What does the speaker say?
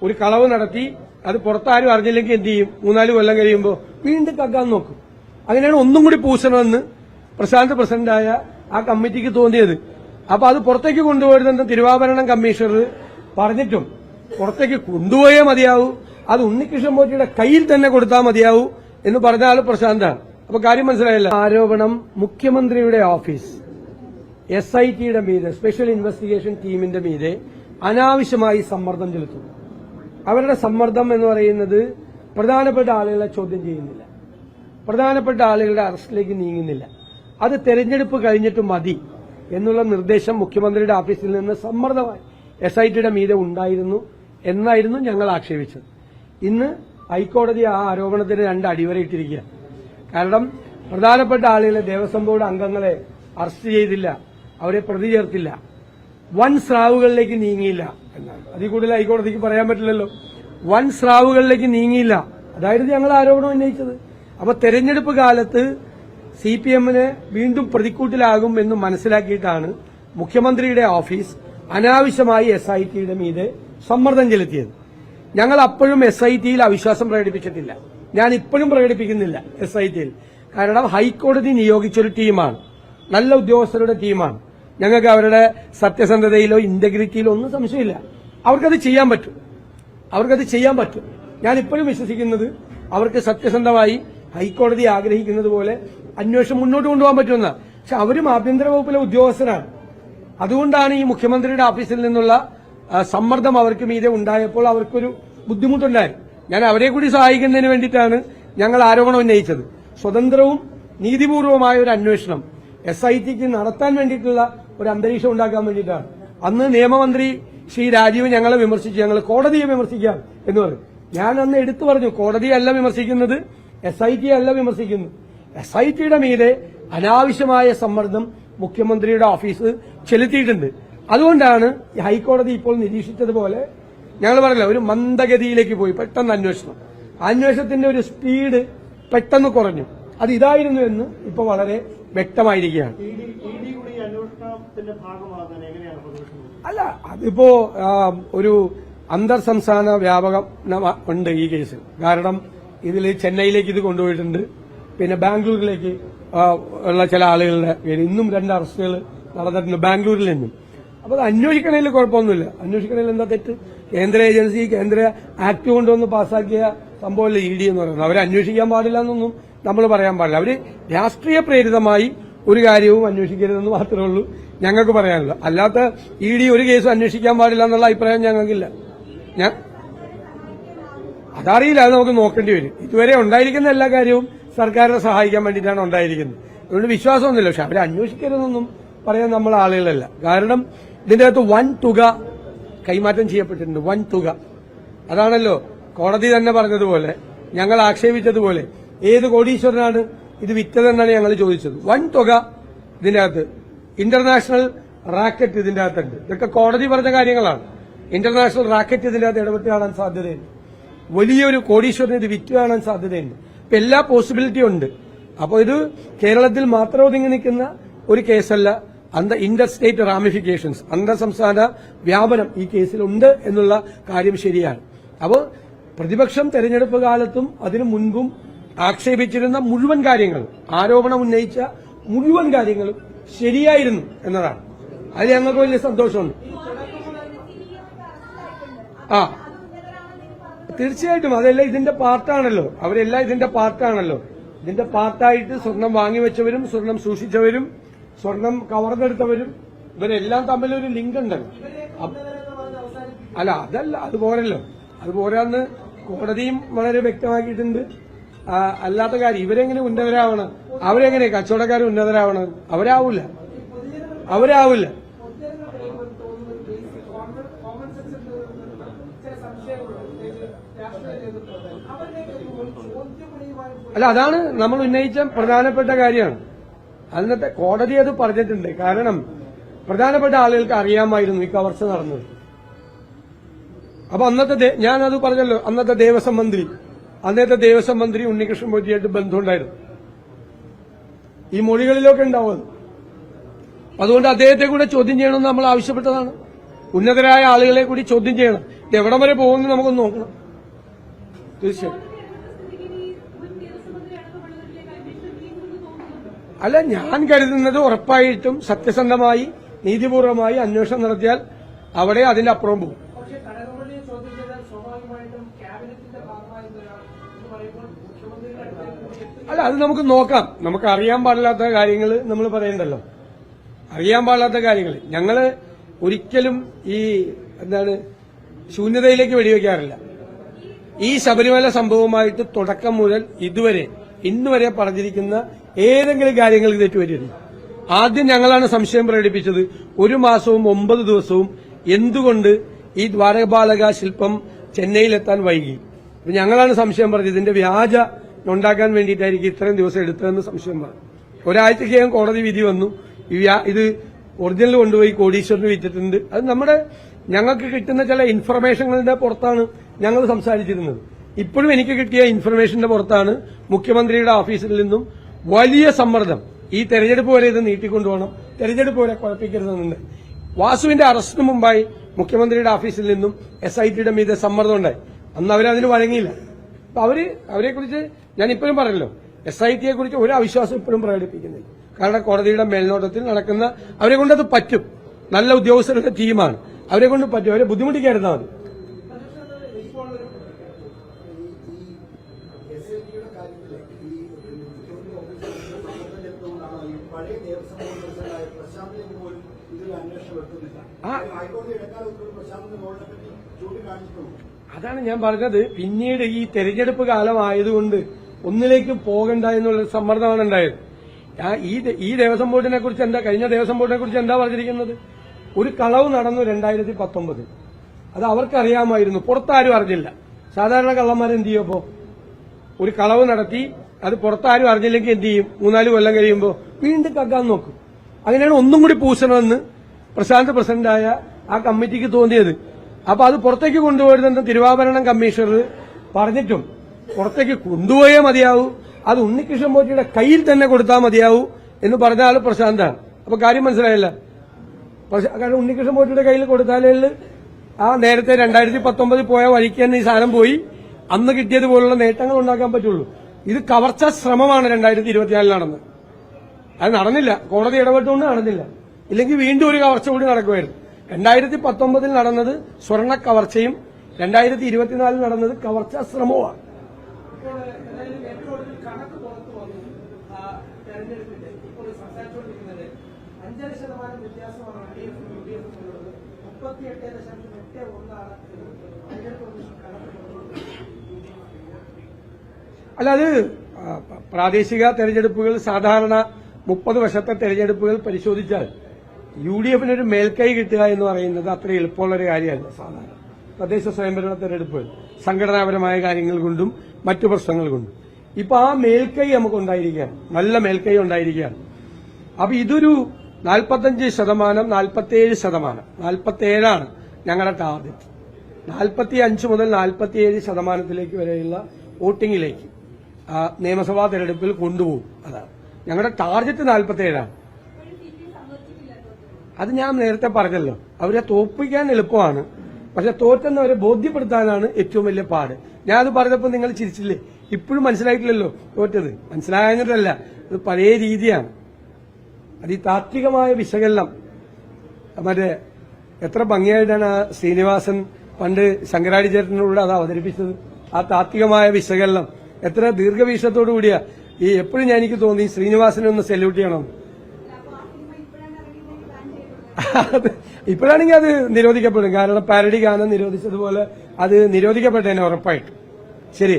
ഒരു കളവ് നടത്തി അത് പുറത്താരും അറിഞ്ഞില്ലെങ്കിൽ എന്ത് ചെയ്യും? 3-4 കൊല്ലം കഴിയുമ്പോൾ വീണ്ടും കക്കാൻ നോക്കും. അങ്ങനെയാണ് ഒന്നും കൂടി പൂശണമെന്ന് പ്രശാന്ത് പ്രസിഡന്റായ ആ കമ്മിറ്റിക്ക് തോന്നിയത്. അപ്പൊ അത് പുറത്തേക്ക് കൊണ്ടുപോയിരുന്നെന്ന് തിരുവാഭരണം കമ്മീഷണർ പറഞ്ഞിട്ടും പുറത്തേക്ക് കൊണ്ടുപോയേ മതിയാവൂ, അത് ഉണ്ണികൃഷ്ണൻ പോറ്റിയുടെ കയ്യിൽ തന്നെ കൊടുത്താൽ മതിയാവൂ എന്ന് പറഞ്ഞ ആള് പ്രശാന്താണ്. അപ്പൊ കാര്യം മനസ്സിലായില്ല. ആരോപണം മുഖ്യമന്ത്രിയുടെ ഓഫീസ് SITയുടെ മീതെ, സ്പെഷ്യൽ ഇൻവെസ്റ്റിഗേഷൻ ടീമിന്റെ മീതെ അനാവശ്യമായി സമ്മർദ്ദം ചെലുത്തുന്നു. അവരുടെ സമ്മർദ്ദം എന്ന് പറയുന്നത് പ്രധാനപ്പെട്ട ആളുകളെ ചോദ്യം ചെയ്യുന്നില്ല, പ്രധാനപ്പെട്ട ആളുകളുടെ അറസ്റ്റിലേക്ക് നീങ്ങുന്നില്ല. അത് തെരഞ്ഞെടുപ്പ് കഴിഞ്ഞിട്ട് മതി എന്നുള്ള നിർദ്ദേശം മുഖ്യമന്ത്രിയുടെ ഓഫീസിൽ നിന്ന് സമ്മർദ്ദമായി SITയുടെ മീതെ ഉണ്ടായിരുന്നു എന്നായിരുന്നു ഞങ്ങൾ ആക്ഷേപിച്ചത്. ഇന്ന് ഹൈക്കോടതി ആ ആരോപണത്തിന് 2 അടിവരയിട്ടിരിക്കുക. കാരണം പ്രധാനപ്പെട്ട ആളുകളെ, ദേവസ്വം ബോർഡ് അംഗങ്ങളെ അറസ്റ്റ് ചെയ്തില്ല, അവരെ പ്രതി ചേർത്തില്ല, വൻ സ്രാവുകളിലേക്ക് നീങ്ങിയില്ല എന്നാണ്. അതിൽ കൂടുതൽ ഹൈക്കോടതിക്ക് പറയാൻ പറ്റില്ലല്ലോ. വൻ സ്രാവുകളിലേക്ക് നീങ്ങിയില്ല, അതായിരുന്നു ഞങ്ങൾ ആരോപണം ഉന്നയിച്ചത്. അപ്പൊ തെരഞ്ഞെടുപ്പ് കാലത്ത് CPMന് വീണ്ടും പ്രതിക്കൂട്ടിലാകും എന്ന് മനസ്സിലാക്കിയിട്ടാണ് മുഖ്യമന്ത്രിയുടെ ഓഫീസ് അനാവശ്യമായി SITയുടെ മീതെ സമ്മർദ്ദം ചെലുത്തിയത്. ഞങ്ങൾ അപ്പോഴും SITയിൽ അവിശ്വാസം പ്രകടിപ്പിച്ചിട്ടില്ല, ഞാൻ ഇപ്പോഴും പ്രകടിപ്പിക്കുന്നില്ല SITയിൽ. കാരണം ഹൈക്കോടതി നിയോഗിച്ചൊരു ടീമാണ്, നല്ല ഉദ്യോഗസ്ഥരുടെ ടീമാണ്. ഞങ്ങൾക്ക് അവരുടെ സത്യസന്ധതയിലോ ഇന്റഗ്രിറ്റിയിലോ ഒന്നും സംശയമില്ല. അവർക്കത് ചെയ്യാൻ പറ്റും. ഞാൻ ഇപ്പോഴും വിശ്വസിക്കുന്നത് അവർക്ക് സത്യസന്ധമായി ഹൈക്കോടതി ആഗ്രഹിക്കുന്നത് പോലെ അന്വേഷണം മുന്നോട്ട് കൊണ്ടുപോകാൻ പറ്റുമെന്ന. പക്ഷെ അവരും ആഭ്യന്തര വകുപ്പിലെ ഉദ്യോഗസ്ഥരാണ്. അതുകൊണ്ടാണ് ഈ മുഖ്യമന്ത്രിയുടെ ഓഫീസിൽ നിന്നുള്ള സമ്മർദ്ദം അവർക്ക് മീതെ ഉണ്ടായപ്പോൾ അവർക്കൊരു ബുദ്ധിമുട്ടുണ്ടായിരുന്നു. ഞാൻ അവരെ കൂടി സഹായിക്കുന്നതിന് വേണ്ടിയിട്ടാണ് ഞങ്ങൾ ആരോപണം ഉന്നയിച്ചത്. സ്വതന്ത്രവും നീതിപൂർവമായ ഒരു അന്വേഷണം SITക്ക് നടത്താൻ വേണ്ടിയിട്ടുള്ള ഒരു അന്തരീക്ഷം ഉണ്ടാക്കാൻ വേണ്ടിയിട്ടാണ്. അന്ന് നിയമമന്ത്രി ശ്രീ രാജീവ് ഞങ്ങളെ വിമർശിച്ചു, ഞങ്ങൾ കോടതിയെ വിമർശിക്കാം എന്ന് പറയും. ഞാൻ അന്ന് എടുത്തു പറഞ്ഞു, കോടതിയല്ല വിമർശിക്കുന്നത്, SIT അല്ല വിമർശിക്കുന്നത്. SITയുടെ മീതെ അനാവശ്യമായ സമ്മർദ്ദം മുഖ്യമന്ത്രിയുടെ ഓഫീസ് ചെലുത്തിയിട്ടുണ്ട്. അതുകൊണ്ടാണ് ഹൈക്കോടതി ഇപ്പോൾ നിരീക്ഷിച്ചതുപോലെ ഞങ്ങൾ പറയില്ല, ഒരു മന്ദഗതിയിലേക്ക് പോയി പെട്ടെന്ന് അന്വേഷണത്തിന്റെ ഒരു സ്പീഡ് പെട്ടെന്ന് കുറഞ്ഞു. അത് ഇതായിരുന്നു എന്ന് ഇപ്പൊ വളരെ വ്യക്തമായിരിക്കുകയാണ്. അല്ല, അതിപ്പോ ഒരു അന്തർ സംസ്ഥാന വ്യാപകം ഉണ്ട് ഈ കേസിൽ. കാരണം ഇതിൽ ചെന്നൈയിലേക്ക് ഇത് കൊണ്ടുപോയിട്ടുണ്ട്, പിന്നെ ബാംഗ്ലൂരിലേക്ക് ഉള്ള ചില ആളുകളുടെ ഇന്നും 2 അറസ്റ്റുകൾ നടന്നിട്ടുണ്ട് ബാംഗ്ലൂരിൽ നിന്നും. അപ്പൊ അത് അന്വേഷിക്കണതിൽ കുഴപ്പമൊന്നുമില്ല. അന്വേഷിക്കണതിൽ എന്താ തെറ്റ്? കേന്ദ്ര ഏജൻസി, കേന്ദ്ര ആക്ട് കൊണ്ടുവന്ന് പാസ്സാക്കിയ സംഭവമല്ല ED എന്ന് പറയുന്നത്. അവരെ അന്വേഷിക്കാൻ പാടില്ല എന്നൊന്നും നമ്മൾ പറയാൻ പാടില്ല. അവര് രാഷ്ട്രീയ പ്രേരിതമായി ഒരു കാര്യവും അന്വേഷിക്കരുതെന്ന് മാത്രമേ ഉള്ളൂ ഞങ്ങൾക്ക് പറയാനുള്ളൂ. അല്ലാത്ത ED ഒരു കേസും അന്വേഷിക്കാൻ പാടില്ല എന്നുള്ള അഭിപ്രായം ഞങ്ങൾക്കില്ല. അതറിയില്ല, അത് നമുക്ക് നോക്കേണ്ടി വരും. ഇതുവരെ ഉണ്ടായിരിക്കുന്ന എല്ലാ കാര്യവും സർക്കാരിനെ സഹായിക്കാൻ വേണ്ടിയിട്ടാണ് ഉണ്ടായിരിക്കുന്നത്. അതുകൊണ്ട് വിശ്വാസമൊന്നുമില്ല. പക്ഷെ അവരെ അന്വേഷിക്കരുതെന്നൊന്നും പറയാൻ നമ്മൾ ആളുകളല്ല. കാരണം ഇതിന്റെ അകത്ത് വൻ തുക കൈമാറ്റം ചെയ്യപ്പെട്ടിട്ടുണ്ട്, വൻ തുക. അതാണല്ലോ കോടതി തന്നെ പറഞ്ഞതുപോലെ, ഞങ്ങൾ ആക്ഷേപിച്ചതുപോലെ, ഏത് കോടീശ്വരനാണ് ഇത് വിറ്റതെന്നാണ് ഞങ്ങൾ ചോദിച്ചത്. വൻ തുക ഇതിന്റെ അകത്ത്, ഇന്റർനാഷണൽ റാക്കറ്റ് ഇതിന്റെ അകത്തുണ്ട്. ഇതൊക്കെ കോടതി പറഞ്ഞ കാര്യങ്ങളാണ്. ഇന്റർനാഷണൽ റാക്കറ്റ് ഇതിന്റെ അകത്ത് ഇടപെട്ട് കാണാൻ സാധ്യതയുണ്ട്. വലിയൊരു കോടീശ്വരന് ഇത് വിറ്റ് കാണാൻ സാധ്യതയുണ്ട്. ഇപ്പൊ എല്ലാ പോസിബിലിറ്റിയും ഉണ്ട്. അപ്പോൾ ഇത് കേരളത്തിൽ മാത്രം ഒതുങ്ങി നിൽക്കുന്ന ഒരു കേസല്ല. ഇന്റർ സ്റ്റേറ്റ് റാമിഫിക്കേഷൻസ്, അന്തർ സംസ്ഥാന വ്യാപനം ഈ കേസിലുണ്ട് എന്നുള്ള കാര്യം ശരിയാണ്. അപ്പോൾ പ്രതിപക്ഷം തെരഞ്ഞെടുപ്പ് കാലത്തും അതിനു മുൻപും ആക്ഷേപിച്ചിരുന്ന മുഴുവൻ കാര്യങ്ങളും, ആരോപണം ഉന്നയിച്ച മുഴുവൻ കാര്യങ്ങളും ശരിയായിരുന്നു എന്നതാണ്. അതിൽ ഞങ്ങൾക്ക് വലിയ സന്തോഷമുണ്ട്. തീർച്ചയായിട്ടും അതെല്ലാം ഇതിന്റെ പാർട്ടാണല്ലോ. അവരെല്ലാം ഇതിന്റെ പാർട്ടാണല്ലോ. ഇതിന്റെ പാർട്ടായിട്ട് സ്വർണം വാങ്ങിവെച്ചവരും സ്വർണം സൂക്ഷിച്ചവരും സ്വർണം കവർന്നെടുത്തവരും ഇവരെല്ലാം തമ്മിലൊരു ലിങ്ക് ഉണ്ടല്ലോ. അല്ല, അതല്ല, അതുപോലല്ലോ. അതുപോരാന്ന് കോടതിയും വളരെ വ്യക്തമാക്കിയിട്ടുണ്ട്. അല്ലാത്ത കാര്യം ഇവരെങ്ങനെ ഉന്നതരാവണം? അവരെങ്ങനെ കച്ചവടക്കാർ ഉന്നതരാവണം? അവരാവില്ല. അല്ല, അതാണ് നമ്മൾ ഉന്നയിച്ച പ്രധാനപ്പെട്ട കാര്യമാണ്. അന്നത്തെ കോടതി അത് പറഞ്ഞിട്ടുണ്ട്. കാരണം പ്രധാനപ്പെട്ട ആളുകൾക്ക് അറിയാമായിരുന്നു ഈ കവർച്ച നടന്നത്. അപ്പൊ ഞാനത് പറഞ്ഞല്ലോ, അന്നത്തെ ദേവസ്വം മന്ത്രി ഉണ്ണികൃഷ്ണൻ പോറ്റിയായിട്ട് ബന്ധമുണ്ടായിരുന്നു. ഈ മൊഴികളിലൊക്കെ ഉണ്ടാവും. അതുകൊണ്ട് അദ്ദേഹത്തെ കൂടെ ചോദ്യം ചെയ്യണമെന്ന് നമ്മൾ ആവശ്യപ്പെട്ടതാണ്. ഉന്നതരായ ആളുകളെ കൂടി ചോദ്യം ചെയ്യണം. ഇത് എവിടം വരെ പോകുമെന്ന് നമുക്കൊന്ന് നോക്കണം. തീർച്ചയായും അല്ല, ഞാൻ കരുതുന്നത് ഉറപ്പായിട്ടും സത്യസന്ധമായി നീതിപൂർവമായി അന്വേഷണം നടത്തിയാൽ അവിടെ അതിന്റെ അപ്പുറം പോകും. അല്ല, അത് നമുക്ക് നോക്കാം. നമുക്ക് അറിയാൻ പാടില്ലാത്ത കാര്യങ്ങൾ നമ്മൾ പറയണ്ടല്ലോ. അറിയാൻ പാടില്ലാത്ത കാര്യങ്ങൾ ഞങ്ങള് ഒരിക്കലും ഈ ശൂന്യതയിലേക്ക് വെടിവെക്കാറില്ല. ഈ ശബരിമല സംഭവമായിട്ട് തുടക്കം മുതൽ ഇതുവരെ ഇന്നുവരെ പറഞ്ഞിരിക്കുന്ന ഏതെങ്കിലും കാര്യങ്ങൾ തെറ്റുപറ്റിയിരുന്നു. ആദ്യം ഞങ്ങളാണ് സംശയം പ്രകടിപ്പിച്ചത്. 1 മാസവും 9 ദിവസവും എന്തുകൊണ്ട് ഈ ദ്വാരപാലക ശില്പം ചെന്നൈയിലെത്താൻ വൈകി? ഞങ്ങളാണ് സംശയം പറഞ്ഞത്. ഇതിന്റെ വ്യാജ ഉണ്ടാക്കാൻ വേണ്ടിയിട്ടായിരിക്കും ഇത്രയും ദിവസം എടുത്തതെന്ന് സംശയം പറഞ്ഞു. ഒരാഴ്ചക്കകം കോടതി വിധി വന്നു. ഇത് ഒറിജിനൽ കൊണ്ടുപോയി കോടീശ്വരന് വിറ്റിട്ടുണ്ട്. അത് ഞങ്ങൾക്ക് കിട്ടുന്ന ചില ഇൻഫർമേഷനുകളുടെ പുറത്താണ് ഞങ്ങൾ സംസാരിച്ചിരുന്നത്. ഇപ്പോഴും എനിക്ക് കിട്ടിയ ഇൻഫർമേഷന്റെ പുറത്താണ് മുഖ്യമന്ത്രിയുടെ ഓഫീസിൽ നിന്നും വലിയ സമ്മർദ്ദം. ഈ തെരഞ്ഞെടുപ്പ് വരെ ഇത് നീട്ടിക്കൊണ്ടുപോകണം, തെരഞ്ഞെടുപ്പ് വരെ കുഴപ്പിക്കരുതെന്നുണ്ട്. വാസുവിന്റെ അറസ്റ്റിന് മുമ്പായി മുഖ്യമന്ത്രിയുടെ ഓഫീസിൽ നിന്നും SITയുടെ മീതെ സമ്മർദ്ദം ഉണ്ടായി. അന്ന് അവരതിന് വഴങ്ങിയില്ല. അപ്പൊ അവരെക്കുറിച്ച് ഞാൻ ഇപ്പോഴും പറഞ്ഞല്ലോ, SITയെ കുറിച്ച് ഒരു അവിശ്വാസം ഇപ്പോഴും പ്രകടിപ്പിക്കുന്നില്ല. കാരണം കോടതിയുടെ മേൽനോട്ടത്തിൽ നടക്കുന്ന അവരെ കൊണ്ടത് പറ്റും. നല്ല ഉദ്യോഗസ്ഥരുടെ ടീമാണ്, അവരെ കൊണ്ട് പറ്റും. അവരെ ബുദ്ധിമുട്ടിക്കായിരുന്നാൽ മതി. അതാണ് ഞാൻ പറഞ്ഞത്. പിന്നീട് ഈ തെരഞ്ഞെടുപ്പ് കാലമായതുകൊണ്ട് ഒന്നിലേക്ക് പോകണ്ട എന്നുള്ള സമ്മർദ്ദമാണ് ഉണ്ടായത്. ഈ ദേവസ്വം ബോർഡിനെ കുറിച്ച് കഴിഞ്ഞ ദേവസ്വം ബോർഡിനെ കുറിച്ച് എന്താ പറഞ്ഞിരിക്കുന്നത്? ഒരു കളവ് നടന്നു 2019. അത് അവർക്കറിയാമായിരുന്നു, പുറത്താരും അറിഞ്ഞില്ല. സാധാരണ കള്ളന്മാരെന്ത് ചെയ്യും? അപ്പോ ഒരു കളവ് നടത്തി അത് പുറത്താരും അറിഞ്ഞില്ലെങ്കിൽ എന്ത് ചെയ്യും? 3-4 കൊല്ലം കഴിയുമ്പോൾ വീണ്ടും കക്കാൻ നോക്കും. അങ്ങനെയാണ് ഒന്നും കൂടി പൂശണമെന്ന് പ്രശാന്ത് പ്രസിഡന്റായ ആ കമ്മിറ്റിക്ക് തോന്നിയത്. അപ്പൊ അത് പുറത്തേക്ക് കൊണ്ടുപോയിരുന്ന തിരുവാഭരണം കമ്മീഷണർ പറഞ്ഞിട്ടും പുറത്തേക്ക് കൊണ്ടുപോയേ മതിയാവൂ, അത് ഉണ്ണികൃഷ്ണൻ പോറ്റിയുടെ കയ്യിൽ തന്നെ കൊടുത്താൽ മതിയാവൂ എന്ന് പറഞ്ഞ ആള് പ്രശാന്താണ്. അപ്പൊ കാര്യം മനസ്സിലായില്ല. കാരണം ഉണ്ണികൃഷ്ണൻ പോറ്റിയുടെ കയ്യിൽ കൊടുത്താലേ ആ നേരത്തെ 2019 പോയ വഴിക്ക് തന്നെ ഈ സാധനം പോയി അന്ന് കിട്ടിയതുപോലുള്ള നേട്ടങ്ങൾ ഉണ്ടാക്കാൻ പറ്റുള്ളൂ. ഇത് കവർച്ച ശ്രമമാണ് 2024 നടന്നത്. അത് നടന്നില്ല, കോടതി ഇടപെട്ടുകൊണ്ട് നടന്നില്ല. ഇല്ലെങ്കിൽ വീണ്ടും ഒരു കവർച്ച കൂടി നടക്കുമായിരുന്നു. 2019 നടന്നത് സ്വർണ്ണ കവർച്ചയും 2024 നടന്നത് കവർച്ചാ ശ്രമവുമാണ്. അല്ല, അത് പ്രാദേശിക തെരഞ്ഞെടുപ്പുകൾ സാധാരണ 30 വർഷത്തെ തെരഞ്ഞെടുപ്പുകൾ പരിശോധിച്ചാൽ UDFിനൊരു മേൽക്കൈ കിട്ടുക എന്ന് പറയുന്നത് അത്ര എളുപ്പമുള്ളൊരു കാര്യമല്ല. സാധാരണ തദ്ദേശ സ്വയംഭരണ തെരഞ്ഞെടുപ്പുകൾ സംഘടനാപരമായ കാര്യങ്ങൾ കൊണ്ടും മറ്റു പ്രശ്നങ്ങൾ കൊണ്ടും ഇപ്പൊ ആ മേൽക്കൈ നമുക്ക് ഉണ്ടായിരിക്കുകയാണ്, നല്ല മേൽക്കൈ ഉണ്ടായിരിക്കുകയാണ്. അപ്പൊ ഇതൊരു 45%, 47%, 47ആണ് ഞങ്ങളുടെ ടാർഗറ്റ്. 45 മുതൽ 47% വരെയുള്ള വോട്ടിംഗിലേക്ക് നിയമസഭാ തെരഞ്ഞെടുപ്പിൽ കൊണ്ടുപോകും. അതാണ് ഞങ്ങളുടെ ടാർഗറ്റ്. 47ആണ്. അത് ഞാൻ നേരത്തെ പറഞ്ഞല്ലോ, അവരെ തോൽപ്പിക്കാൻ എളുപ്പമാണ്, പക്ഷെ തോറ്റെന്നവരെ ബോധ്യപ്പെടുത്താനാണ് ഏറ്റവും വലിയ പാട്. ഞാനത് പറഞ്ഞപ്പോൾ നിങ്ങൾ ചിരിച്ചില്ലേ? ഇപ്പോഴും മനസ്സിലായിട്ടില്ലല്ലോ തോറ്റത്. മനസ്സിലായെന്നിട്ടല്ല, അത് പഴയ രീതിയാണ്. അത് ഈ താത്വികമായ വിശകലനം എത്ര ഭംഗിയായിട്ടാണ് ശ്രീനിവാസൻ പണ്ട് ശങ്കരാചാര്യനോട് അത് അവതരിപ്പിച്ചത്. ആ താത്വികമായ വിശകലനം എത്ര ദീർഘവീക്ഷണത്തോടു കൂടിയാ. എപ്പോഴും എനിക്ക് തോന്നി ശ്രീനിവാസനെ ഒന്ന് സെല്യൂട്ട് ചെയ്യണം. ഇപ്പോഴാണെങ്കിൽ അത് നിരോധിക്കപ്പെടും. കാരണം പാരഡി ഗാനം നിരോധിച്ചതുപോലെ അത് നിരോധിക്കപ്പെട്ടേനെ ഉറപ്പായിട്ട്. ശരി.